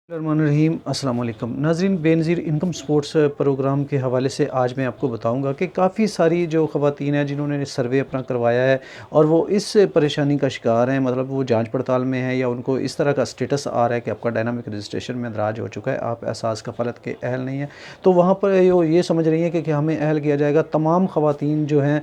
रहीम अस्सलाम वालेकुम नाज़रीन, बेनज़ीर इनकम स्पोर्ट्स प्रोग्राम के हवाले से आज मैं आपको बताऊंगा कि काफ़ी सारी जो ख़वातीन हैं जिन्होंने सर्वे अपना करवाया है और वो इस परेशानी का शिकार हैं, मतलब वो जांच पड़ताल में है या उनको इस तरह का स्टेटस आ रहा है कि आपका डायनामिक रजिस्ट्रेशन में इंदराज हो चुका है, आप एहसास कफ़ालत के अहल नहीं हैं। तो वहाँ पर ये समझ रही हैं कि हमें अहल किया जाएगा। तमाम ख़वातीन जो हैं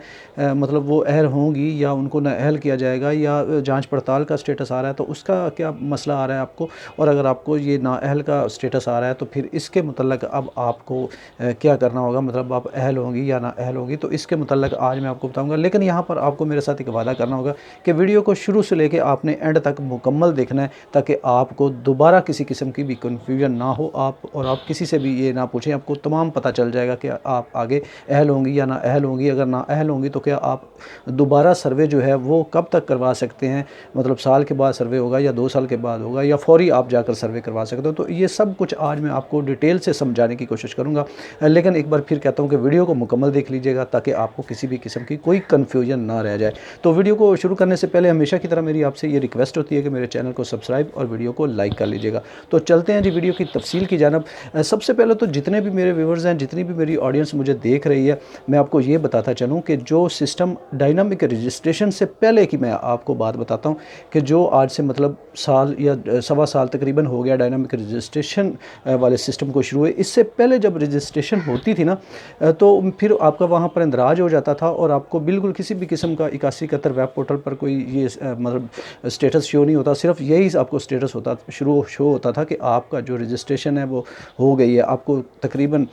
मतलब वो अहल होंगी या उनको ना अहल किया जाएगा या जाँच पड़ताल का स्टेटस आ रहा है, तो उसका क्या मसला आ रहा है आपको। और अगर आपको ये नाअहल का स्टेटस आ रहा है तो फिर इसके मुतल्लक अब आपको क्या करना होगा, मतलब आप अहल होंगी या नाअहल होंगी, तो इसके मुतल्लक आज मैं आपको बताऊंगा। लेकिन यहाँ पर आपको मेरे साथ एक वादा करना होगा कि वीडियो को शुरू से लेकर आपने एंड तक मुकम्मल देखना है, ताकि आपको दोबारा किसी किस्म की भी कन्फ्यूजन ना हो। आप किसी से भी ये ना पूछें, आपको तमाम पता चल जाएगा कि आप आगे अहल होंगी या ना अहल होंगी। अगर ना अहल होंगी तो क्या आप दोबारा सर्वे जो है वो कब तक करवा सकते हैं, मतलब साल के बाद सर्वे होगा या 2 साल के बाद होगा या फौरी आप जाकर सर्वे करवा सकते हो। तो ये सब कुछ आज मैं आपको डिटेल से समझाने की कोशिश करूंगा। लेकिन एक बार फिर कहता हूं कि वीडियो को मुकम्मल देख लीजिएगा ताकि आपको किसी भी किस्म की कोई कन्फ्यूजन ना रह जाए। तो वीडियो को शुरू करने से पहले हमेशा की तरह मेरी आपसे ये रिक्वेस्ट होती है कि मेरे चैनल को सब्सक्राइब और वीडियो को लाइक कर लीजिएगा। तो चलते हैं जी वीडियो की तफसील की जानब। सबसे पहले तो जितने भी मेरे व्यूवर्स हैं, जितनी भी मेरी ऑडियंस मुझे देख रही है, मैं आपको ये बताता चलूँ कि जो सिस्टम डायनामिक रजिस्ट्रेशन से पहले की मैं आपको बात बताता हूँ कि जो आज से मतलब साल या सवा साल तकरीबन हो गया डायनामिक रजिस्ट्रेशन वाले सिस्टम को शुरू हुए। इससे पहले जब रजिस्ट्रेशन होती थी ना, तो फिर आपका वहाँ पर इंदराज हो जाता था और आपको बिल्कुल किसी भी किस्म का 8171 वेब पोर्टल पर कोई ये मतलब स्टेटस शो नहीं होता। सिर्फ यही आपको स्टेटस होता शो होता था कि आपका जो रजिस्ट्रेशन है वो हो गई है। आपको तकरीबन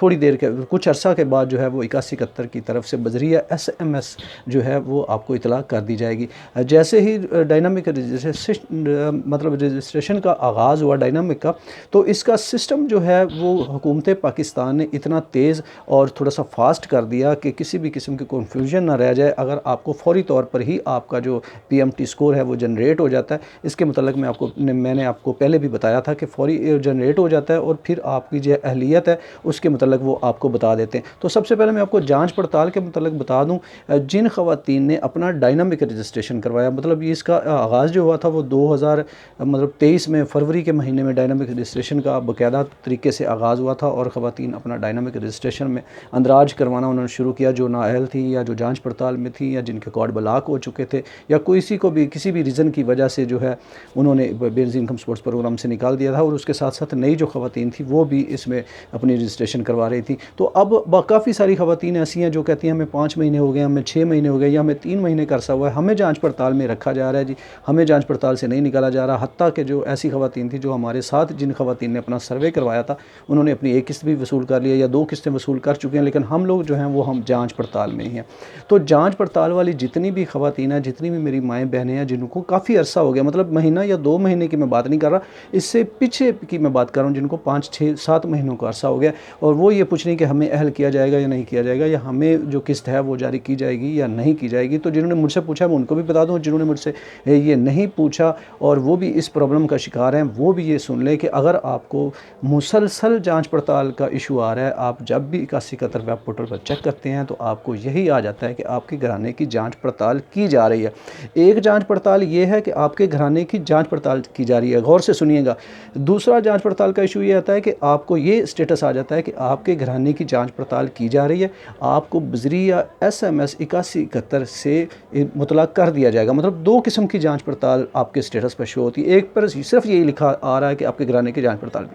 थोड़ी देर के कुछ अर्सा के बाद जो है वो 8171 की तरफ से बजरिया SMS जो है वो आपको इतला कर दी जाएगी। जैसे ही डायनामिक रजिस्ट्रेशन का आगाज़ हुआ डायनामिक का, तो इसका सिस्टम जो है वो हुकूमत पाकिस्तान ने इतना तेज़ और थोड़ा सा फास्ट कर दिया कि किसी भी किस्म की कन्फ्यूजन ना रह जाए। अगर आपको फौरी तौर पर ही आपका जो PMT स्कोर है वो जनरेट हो जाता है। इसके मतलब मैंने आपको पहले भी बताया था कि फौरी जनरेट हो जाता है और फिर आपकी जो अहलियत है उसके मतलब वो आपको बता देते हैं। तो सबसे पहले मैं आपको जांच पड़ताल के मतलब बता दूं, जिन ख़वातीन ने अपना डायनामिक रजिस्ट्रेशन करवाया, मतलब ये इसका आगाज़ जो हुआ था वो 2023 में फरवरी के महीने में डायनामिक रजिस्ट्रेशन का बाकायदा तरीके से आगाज़ हुआ था और ख़वातीन अपना डायनामिक रजिस्ट्रेशन में अंदराज करवाना उन्होंने शुरू किया, जो नाअहल थी या जो जांच पड़ताल में थी या जिनके अकाउंट ब्लॉक हो चुके थे या किसी भी रीज़न की वजह से जो है उन्होंने बेनज़ीर इनकम स्पोर्ट्स प्रोग्राम से निकाल दिया था। और उसके साथ साथ नई जो ख़वातीन थी वो भी इसमें अपनी रजिस्ट्रेशन करवा रही थी। तो अब काफ़ी सारी ख़वातीन ऐसी हैं जो कहती हैं हमें 5 महीने हो गए, हमें 6 महीने हो गए या हमें 3 महीने का अरसा हुआ है, हमें जांच पड़ताल में रखा जा रहा है जी, हमें जांच पड़ताल से नहीं निकाला जा रहा। हत्ता कि जो ऐसी ख़वातीन थी जो हमारे साथ जिन ख़वातीन ने अपना सर्वे करवाया था उन्होंने अपनी एक किस्त भी वसूल कर लिया या 2 किस्तें वसूल कर चुके हैं, लेकिन हम लोग जो हैं वो हम जांच पड़ताल में ही हैं। तो जांच पड़ताल वाली जितनी भी ख़वातीन हैं, जितनी भी मेरी माएँ बहनें हैं जिनको काफ़ी अरसा हो गया, मतलब महीना या 2 महीने की मैं बात नहीं कर रहा, इससे पीछे की मैं बात कर रहा हूँ, जिनको 5, 6, 7 महीनों का अरसा हो गया और वो ये पूछ रही कि हमें अहल किया जाएगा या नहीं किया जाएगा, या हमें जो किस्त है वो जारी की जाएगी या नहीं की जाएगी। तो जिन्होंने मुझसे पूछा मैं उनको भी बता दूँ, जिन्होंने मुझसे ये नहीं पूछा और वो भी इस प्रॉब्लम का शिकार हैं, वो भी ये सुन लें कि अगर आपको मुसलसल जांच पड़ताल का इशू आ रहा है, आप जब भी 8171 वेब पोर्टल पर चेक करते हैं तो आपको यही आ जाता है कि आपके घराने की जांच पड़ताल की जा रही है। एक जांच पड़ताल ये है कि आपके घराने की जांच पड़ताल की जा रही है, गौर से सुनिएगा। दूसरा जांच पड़ताल का इशू ये आता है कि आपको ये स्टेटस आ जाता है कि आपके घराने की जांच पड़ताल की जा रही है, आपको बजरिया SMS 8171 से मुतला कर दिया जाएगा। मतलब 2 किस्म की जांच पड़ताल आपके स्टेटस पर शो होती है। एक पर सिर्फ यही लिखा आ रहा है कि आपके घराने की जांच पड़ताल।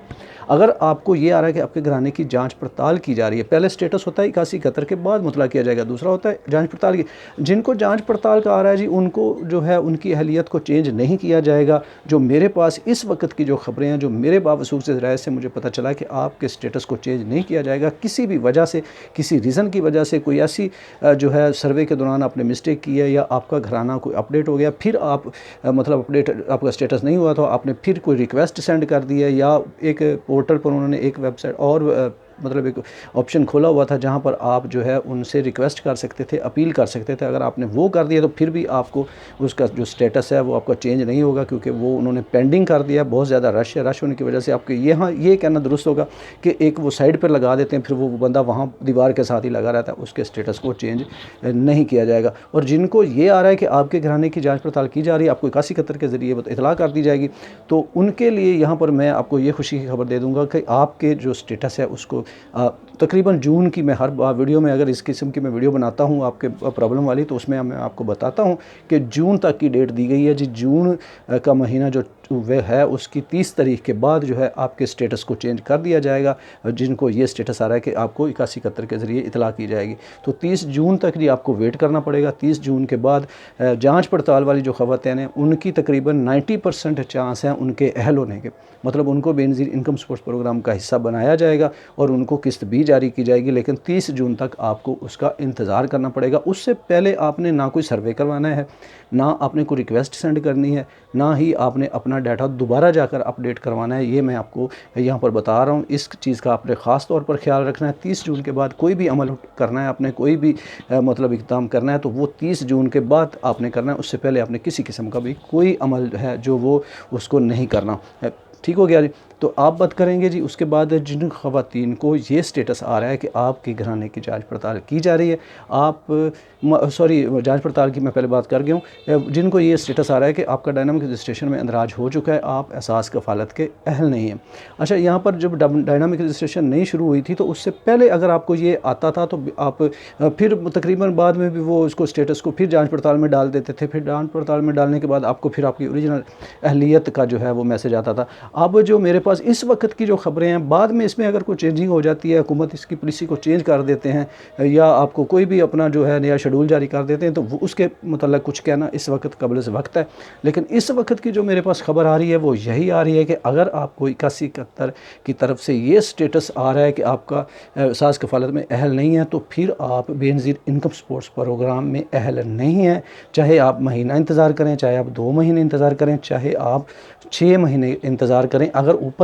अगर आपको ये आ रहा है कि आपके घराने की जांच पड़ताल की जा रही है, पहले स्टेटस होता है 8171 के बाद मुतला किया जाएगा, दूसरा होता है जांच पड़ताल की। जिनको जांच पड़ताल का आ रहा है जी, उनको जो है उनकी अहलियत को चेंज नहीं किया जाएगा। जो मेरे पास इस वक्त की जो ख़बरें हैं, जो मेरे बावसूख से राय से मुझे पता चला कि आपके स्टेटस को चेंज नहीं किया जाएगा किसी भी वजह से, किसी रीज़न की वजह से, कोई ऐसी जो है सर्वे के दौरान आपने मिस्टेक की है या आपका घराना कोई अपडेट हो गया, फिर आप मतलब अपडेट आपका स्टेटस नहीं हुआ तो आपने फिर कोई रिक्वेस्ट सेंड कर दी है या एक पोर्टल पर उन्होंने एक वेबसाइट और मतलब एक ऑप्शन खोला हुआ था जहाँ पर आप जो है उनसे रिक्वेस्ट कर सकते थे, अपील कर सकते थे। अगर आपने वो कर दिया तो फिर भी आपको उसका जो स्टेटस है वो आपका चेंज नहीं होगा, क्योंकि वो उन्होंने पेंडिंग कर दिया। बहुत ज़्यादा रश है, रश होने की वजह से आपके यहाँ ये कहना दुरुस्त होगा कि एक वो साइड पर लगा देते हैं, फिर वो बंदा वहाँ दीवार के साथ ही लगा रहता है, उसके स्टेटस को चेंज नहीं किया जाएगा। और जिनको ये आ रहा है कि आपके घराने की जाँच पड़ताल की जा रही है, आपको 81 कतर के ज़रिए इतला कर दी जाएगी, तो उनके लिए यहाँ पर मैं आपको ये खुशी की खबर दे दूँगा कि आपके जो स्टेटस है उसको तकरीबन जून की, मैं हर वीडियो में अगर इस किस्म की मैं वीडियो बनाता हूँ आपके प्रॉब्लम वाली, तो उसमें मैं आपको बताता हूँ कि जून तक की डेट दी गई है जी। जून का महीना जो वह है उसकी 30 तारीख के बाद जो है आपके स्टेटस को चेंज कर दिया जाएगा। जिनको ये स्टेटस आ रहा है कि आपको 81 कतर के ज़रिए इतला की जाएगी, तो 30 जून तक जी आपको वेट करना पड़ेगा। 30 जून के बाद जांच पड़ताल वाली जो ख़वातीन हैं उनकी तकरीबन 90% चांस हैं उनके अहल होने के, मतलब उनको बेनज़ीर इनकम सपोर्ट प्रोग्राम का हिस्सा बनाया जाएगा और उनको किस्त भी जारी की जाएगी। लेकिन 30 जून तक आपको उसका इंतज़ार करना पड़ेगा। उससे पहले आपने ना कोई सर्वे करवाना है, ना आपने कोई रिक्वेस्ट सेंड करनी है, ना ही आपने अपना डाटा दोबारा जाकर अपडेट करवाना है। ये मैं आपको यहाँ पर बता रहा हूँ। इस चीज़ का आपने ख़ास तौर पर ख्याल रखना है। 30 जून के बाद कोई भी अमल करना है, आपने कोई भी मतलब इक़दाम करना है तो वो 30 जून के बाद आपने करना है। उससे पहले आपने किसी किस्म का भी कोई अमल है जो वो उसको नहीं करना है। ठीक हो गया जी। तो आप बात करेंगे जी उसके बाद जिन ख़वातीन को ये स्टेटस आ रहा है कि आपके घराने की जांच पड़ताल की जा रही है, आप सॉरी जांच पड़ताल की मैं पहले बात कर गया हूँ, जिनको ये स्टेटस आ रहा है कि आपका डायनामिक रजिस्ट्रेशन में इंदराज हो चुका है, आप एहसास कफ़ालत के अहल नहीं हैं। अच्छा, यहाँ पर जब डायनामिक रजिस्ट्रेशन नहीं शुरू हुई थी तो उससे पहले अगर आपको ये आता था तो आप फिर तकरीबन बाद में भी वो उसको स्टेटस को फिर जाँच पड़ताल में डाल देते थे। फिर जाँच पड़ताल में डालने के बाद आपको फिर आपकी ओरिजिनल अहलियत का जो है वो मैसेज आता था। अब जो मेरे पास इस वक्त की जो ख़बरें हैं, बाद में इसमें अगर कोई चेंजिंग हो जाती है, हुकूमत इसकी पॉलिसी को चेंज कर देते हैं या आपको कोई भी अपना जो है नया शेड्यूल जारी कर देते हैं, तो वो उसके मतलब कुछ कहना इस वक्त कबल से वक्त है। लेकिन इस वक्त की जो मेरे पास खबर आ रही है वो यही आ रही है कि अगर आपको 81 कतर की तरफ से ये स्टेटस आ रहा है कि आपका एहसास कफ़ालत में अहल नहीं है, तो फिर आप बेनज़ीर इनकम सपोर्ट्स प्रोग्राम में अहल नहीं हैं। चाहे आप महीना इंतज़ार करें, चाहे आप 2 महीने इंतज़ार करें, चाहे आप 6 महीने इंतज़ार करें, अगर ऊपर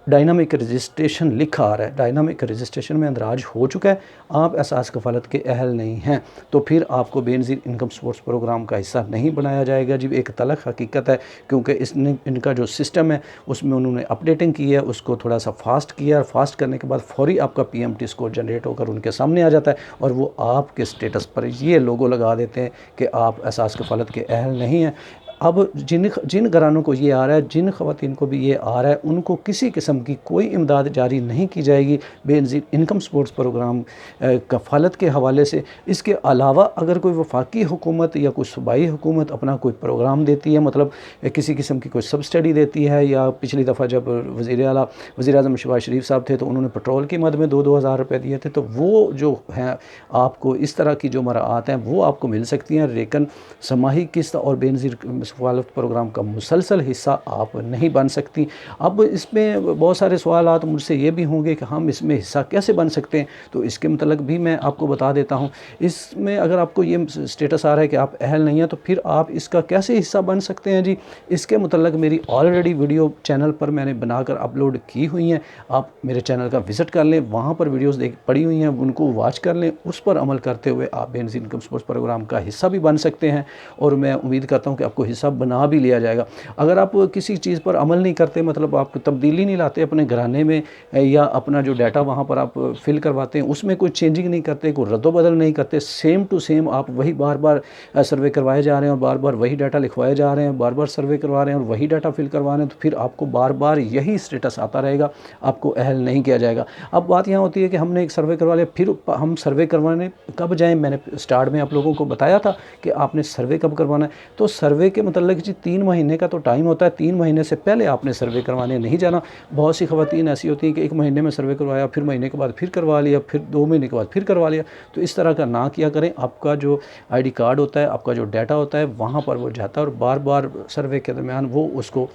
डायनामिक रजिस्ट्रेशन लिखा आ रहा है, डायनामिक रजिस्ट्रेशन में इंदराज हो चुका है, आप एहसास कफ़ालत के अहल नहीं हैं, तो फिर आपको बेनज़ीर इनकम सपोर्ट्स प्रोग्राम का हिस्सा नहीं बनाया जाएगा जी। एक तलख़ हकीकत है, क्योंकि इसने इनका जो सिस्टम है उसमें उन्होंने अपडेटिंग की है, उसको थोड़ा सा फास्ट किया, और फास्ट करने के बाद फौरी आपका PMT स्कोर जनरेट होकर उनके सामने आ जाता है और वो आपके स्टेटस पर ये लोगो लगा देते हैं कि आप एहसास कफ़ालत के अहल नहीं हैं। अब जिन घरानों को ये आ रहा है, जिन ख़वातीन को भी ये आ रहा है, उनको किसी किस्म की कोई इमदाद जारी नहीं की जाएगी बेनज़ीर इनकम सपोर्ट्स प्रोग्राम कफ़ालत के हवाले से। इसके अलावा अगर कोई वफाकी हुकूमत या कोई सूबाई हुकूमत अपना कोई प्रोग्राम देती है, मतलब किसी किस्म की कोई सब स्टडी देती है, या पिछली दफ़ा जब वज़ीर-ए-आज़म शहबाज शरीफ साहब थे तो उन्होंने पेट्रोल की मद में 2-2 हज़ार रुपये दिए थे, तो वो जो हैं आपको इस तरह की जो मराआत हैं वो आपको मिल सकती हैं। लेकिन समाही किस्त और बेनज़ीर कफ़ालत प्रोग्राम का मुसलसल हिस्सा आप नहीं बन सकती। अब इसमें बहुत सारे सवालात मुझसे ये भी होंगे कि हम इसमें हिस्सा कैसे बन सकते हैं, तो इसके मतलब भी मैं आपको बता देता हूँ। इसमें अगर आपको ये स्टेटस आ रहा है कि आप अहल नहीं हैं, तो फिर आप इसका कैसे हिस्सा बन सकते हैं जी, इसके मतलब मेरी ऑलरेडी वीडियो चैनल पर मैंने बनाकर अपलोड की हुई हैं। आप मेरे चैनल का विज़िट कर लें, वहाँ पर वीडियोज़ पड़ी हुई हैं, उनको वॉच कर लें, उस पर अमल करते हुए आप बेनज़ीर इनकम सपोर्ट्स प्रोग्राम का हिस्सा भी बन सकते हैं। और मैं उम्मीद करता हूँ कि आपको हिस्सा बना भी लिया जाएगा। अगर आप किसी चीज़ पर अमल नहीं करते, मतलब आप तब्दीली नहीं लाते अपने घराने में, या अपना जो डाटा वहाँ पर आप फिल करवाते हैं उसमें कोई चेंजिंग नहीं करते, कोई रद्दोबदल नहीं करते, सेम टू सेम आप वही बार बार सर्वे करवाए जा रहे हैं और बार बार वही डाटा लिखवाए जा रहे हैं, बार बार सर्वे करवा रहे हैं और वही डाटा फिल करवा रहे हैं, तो फिर आपको बार बार यही स्टेटस आता रहेगा, आपको अहल नहीं किया जाएगा। अब बात यहाँ होती है कि हमने एक सर्वे करवा लिया, फिर हम सर्वे करवाने कब जाएँ? मैंने स्टार्ट में आप लोगों को बताया था कि आपने सर्वे कब करवाना है। तो सर्वे के मतलब जी 3 महीने का तो टाइम होता है, 3 महीने से पहले आपने सर्वे करवाने नहीं जाना। बहुत सी ख़वातीन ऐसी होती हैं कि 1 महीने में सर्वे करवाया, फिर महीने के बाद फिर करवा लिया, फिर 2 महीने के बाद फिर करवा लिया। तो इस तरह का ना किया करें। आपका जो ID कार्ड होता है, आपका जो डाटा होता है, वहाँ पर वो जाता है और बार बार सर्वे के दरमियान वो उसको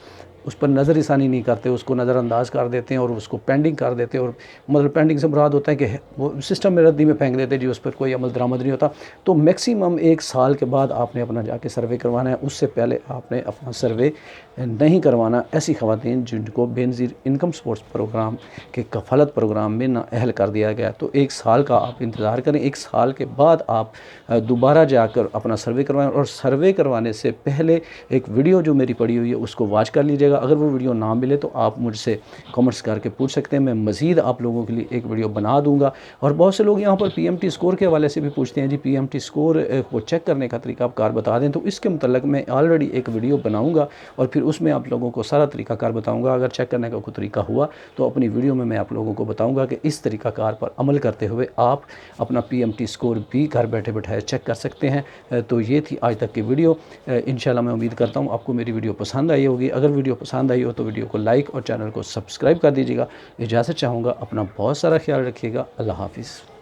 उस पर नज़रसानी नहीं करते, उसको नज़रअंदाज कर देते हैं और उसको पेंडिंग कर देते हैं। और मतलब पेंडिंग से मुराद होता है कि वो सिस्टम में रद्दी में फेंक देते हैं जी, उस पर कोई अमल दरामद नहीं होता। तो मैक्सिमम 1 साल के बाद आपने अपना जाके सर्वे करवाना है, उससे पहले आपने अपना सर्वे नहीं करवाना। ऐसी ख़वातीन जिनको बेनज़ीर इनकम सपोर्ट्स प्रोग्राम के कफ़ालत प्रोग्राम में नाअहल कर दिया गया, तो 1 साल का आप इंतज़ार करें। 1 साल के बाद आप दोबारा जाकर अपना सर्वे करवाएं। और सर्वे करवाने से पहले एक वीडियो जो मेरी पड़ी हुई है उसको वॉच कर लीजिएगा। अगर वो वीडियो ना मिले तो आप मुझसे कमेंट्स करके पूछ सकते हैं, मैं मज़ीद आप लोगों के लिए एक वीडियो बना दूँगा। और बहुत से लोग यहाँ पर PMT स्कोर के हवाले से भी पूछते हैं जी, PMT स्कोर को चेक करने का तरीक़ाकार बता दें। तो इसके मतलब मैं ऑलरेडी एक वीडियो बनाऊँगा और फिर उसमें आप लोगों को सारा तरीक़ाकार बताऊँगा। अगर चेक करने का कोई तरीका हुआ तो अपनी वीडियो में मैं आप लोगों को बताऊँगा कि इस तरीक़ाकार पर अमल करते हुए आप अपना PMT स्कोर भी घर बैठे बैठाए चेक कर सकते हैं। तो ये थी आज तक की वीडियो। इंशाल्लाह मैं उम्मीद करता हूँ आपको मेरी वीडियो पसंद आई होगी। अगर वीडियो पसंद आई हो तो वीडियो को लाइक और चैनल को सब्सक्राइब कर दीजिएगा। इजाज़त चाहूँगा, अपना बहुत सारा ख्याल रखिएगा। अल्लाह हाफ़िज़।